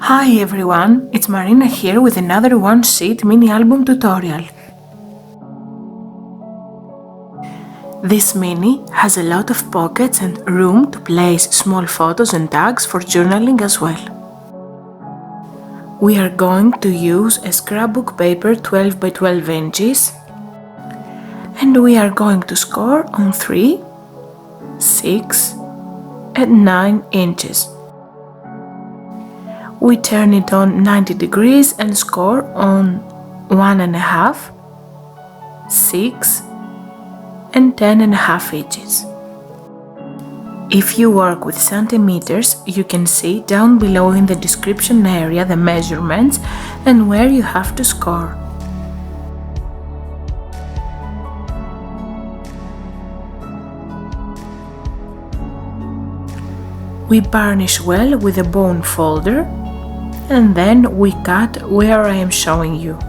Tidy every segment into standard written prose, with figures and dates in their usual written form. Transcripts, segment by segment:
Hi everyone, it's Marina here with another one-sheet mini album tutorial. This mini has a lot of pockets and room to place small photos and tags for journaling as well. We are going to use a scrapbook paper 12 by 12 inches and we are going to score on 3, 6 and 9 inches. We turn it on 90 degrees and score on 1.5, 6 and 10.5 inches. If you work with centimeters, you can see down below in the description area the measurements and where you have to score. We burnish well with a bone folder and then we cut where I am showing you.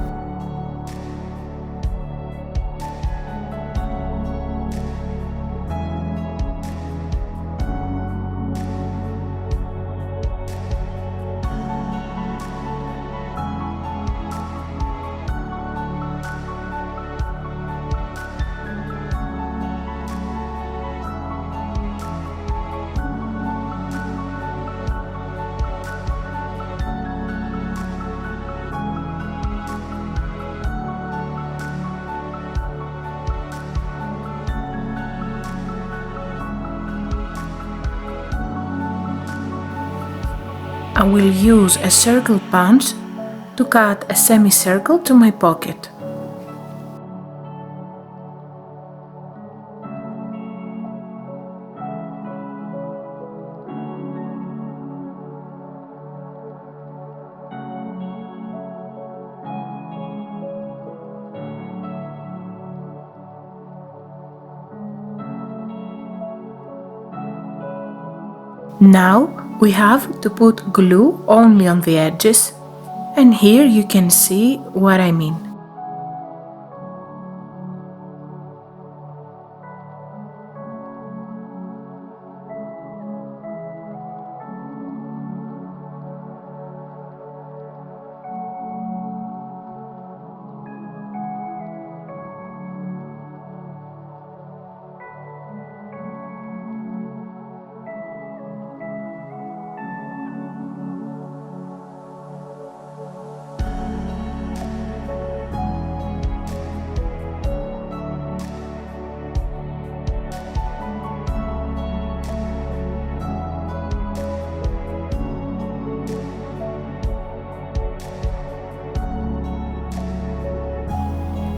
I will use a circle punch to cut a semicircle to my pocket. Now we have to put glue only on the edges, and here you can see what I mean.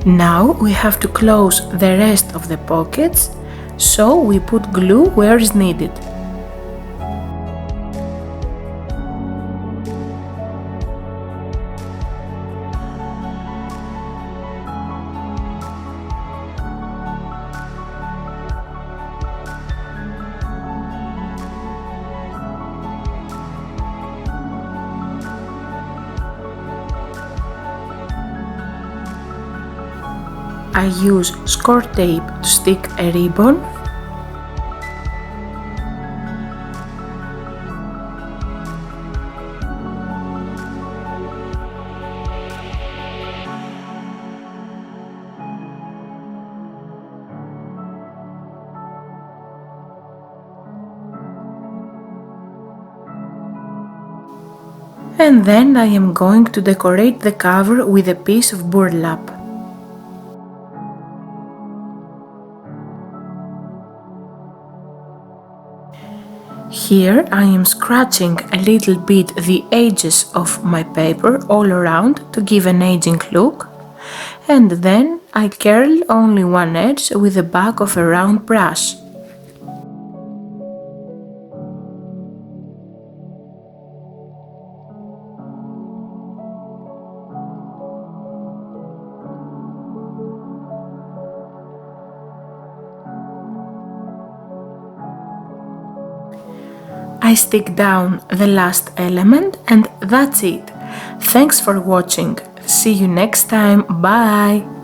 Now we have to close the rest of the pockets, so we put glue where is needed. I use score tape to stick a ribbon . And then I am going to decorate the cover with a piece of burlap. Here I am scratching a little bit the edges of my paper all around to give an aging look, and then I curl only one edge with the back of a round brush. I stick down the last element and that's it. Thanks for watching. See you next time. Bye!